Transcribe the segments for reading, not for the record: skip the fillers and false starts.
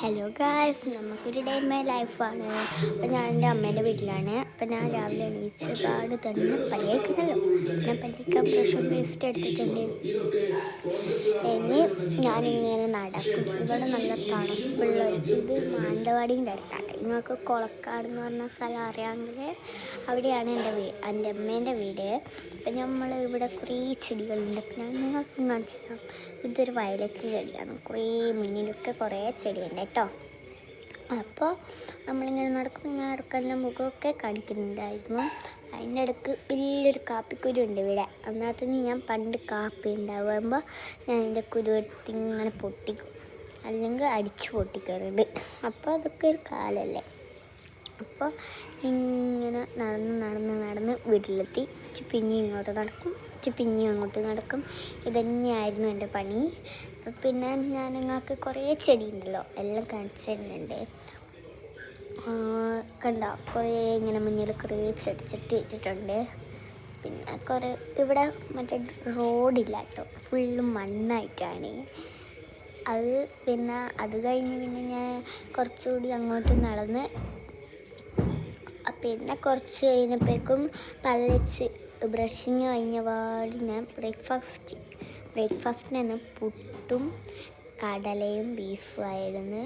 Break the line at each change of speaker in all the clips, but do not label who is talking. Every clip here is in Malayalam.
ഹലോ ഗായ്സ്, നമുക്കൊരു ഡേ ഇൻ മൈ ലൈഫാണ്. അപ്പം ഞാൻ എൻ്റെ അമ്മേൻ്റെ വീട്ടിലാണ്. അപ്പം ഞാൻ രാവിലെ എണീച്ച് പാട് തന്നെ പല്ലിയേക്കണല്ലോ. പിന്നെ പല്ലിയേക്കാൻ ബ്രഷും പേസ്റ്റ് എടുത്തിട്ടുണ്ട്. ഇനി ഞാനിങ്ങനെ നടക്കും. ഇവിടെ നല്ല തണുപ്പുള്ളൊരു ഇത് മാനന്തവാടീൻ്റെ അടുത്താണ്. നിങ്ങൾക്ക് കൊളക്കാട് എന്ന് പറഞ്ഞ സ്ഥലം അറിയാമെങ്കിൽ അവിടെയാണ് എൻ്റെ അമ്മേൻ്റെ വീട്. അപ്പം നമ്മൾ ഇവിടെ കുറേ ചെടികളുണ്ട്. അപ്പം ഞാൻ നിങ്ങൾക്ക് കാണിച്ചു തരാം. ഇതൊരു വയലറ്റ് ചെടിയാണ്. കുറേ മുന്നിലൊക്കെ കുറേ ചെടിയുണ്ട് കേട്ടോ. അപ്പോൾ നമ്മളിങ്ങനെ നടക്കുമ്പോൾ ഞാൻ ഇടയ്ക്ക് മുഖമൊക്കെ കാണിക്കുന്നുണ്ടായിരുന്നു. അതിൻ്റെ ഇടയ്ക്ക് വലിയൊരു കാപ്പിക്കുരു ഉണ്ട് ഇവിടെ. അതിനകത്ത് ഞാൻ പണ്ട് കാപ്പി ഉണ്ടാകുമ്പോൾ ഞാൻ അതിൻ്റെ കുരു എടുത്ത് ഇങ്ങനെ പൊട്ടിക്കും, അല്ലെങ്കിൽ അടിച്ചു പൊട്ടിക്കാറുണ്ട്. അപ്പോൾ അതൊക്കെ ഒരു കാലല്ലേ. അപ്പോൾ ഇങ്ങനെ നടന്ന് വീട്ടിലെത്തി. പിന്നെയും ഇങ്ങോട്ട് നടക്കും, പിന്നെയും അങ്ങോട്ട് നടക്കും. ഇതന്നെയായിരുന്നു എൻ്റെ പണി. പിന്നെ ഞാൻ നിങ്ങൾക്ക് കുറേ ചെടി ഉണ്ടല്ലോ, എല്ലാം കാണിച്ചു തരുന്നുണ്ട്. കണ്ടോ, കുറേ ഇങ്ങനെ മുന്നിൽ കുറേ ചെടിച്ചട്ടി വെച്ചിട്ടുണ്ട്. പിന്നെ കുറേ ഇവിടെ മറ്റേ റോഡില്ല കേട്ടോ, ഫുള്ള് മണ്ണായിട്ടാണ് അത്. പിന്നെ അത് കഴിഞ്ഞ് പിന്നെ ഞാൻ കുറച്ചുകൂടി അങ്ങോട്ട് നടന്ന് പിന്നെ കുറച്ച് കഴിഞ്ഞപ്പോഴേക്കും പല്ലിച്ച് ബ്രഷിങ് കഴിഞ്ഞ പാട് ഞാൻ ബ്രേക്ക്ഫാസ്റ്റിന് പുട്ടും കടലയും ബീഫും ആയിരുന്നു.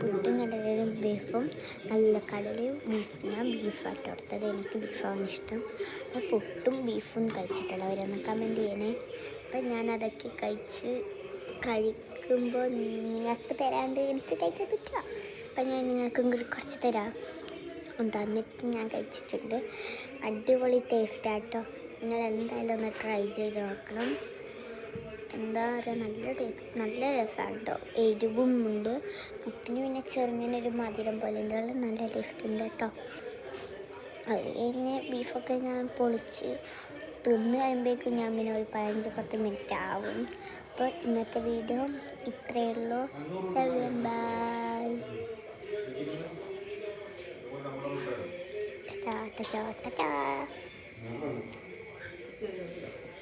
പുട്ടും കടലയും ബീഫും, നല്ല കടലയും ബീഫും. ഞാൻ ബീഫായിട്ട് കൊടുത്തത്, എനിക്ക് ബീഫാണ് ഇഷ്ടം. അപ്പോൾ പുട്ടും ബീഫും കഴിച്ചിട്ടുള്ളവരൊന്ന് കമൻറ്റ് ചെയ്യണേ. അപ്പം ഞാനതൊക്കെ കഴിക്കുമ്പോൾ നിങ്ങൾക്ക് തരാണ്ട് എനിക്ക് കഴിക്കാൻ പറ്റില്ല. അപ്പം ഞാൻ നിങ്ങൾക്കും കൂടി കുറച്ച് തരാം. തന്നിട്ട് ഞാൻ കഴിച്ചിട്ടുണ്ട്. അടിപൊളി ടേസ്റ്റാട്ടോ. നിങ്ങൾ എന്തായാലും ഒന്ന് ട്രൈ ചെയ്ത് നോക്കണം. എന്താ പറയുക, നല്ല രസമാണ് കേട്ടോ. എരിവും ഉണ്ട്, പുട്ടിന് പിന്നെ ചെറുങ്ങനെ ഒരു മധുരം പോലെ ഉണ്ട്. നല്ല ടേസ്റ്റ് ഉണ്ട് കേട്ടോ. അത് കഴിഞ്ഞ് ബീഫൊക്കെ ഞാൻ പൊളിച്ച് തിന്ന് കഴിയുമ്പോഴേക്കും ഞാൻ പിന്നെ ഒരു 15-10 മിനിറ്റ് ആവും. അപ്പോൾ ഇന്നത്തെ വീഡിയോ ഇത്രയേ ഉള്ളൂ. By. Ta ta ta ta ta.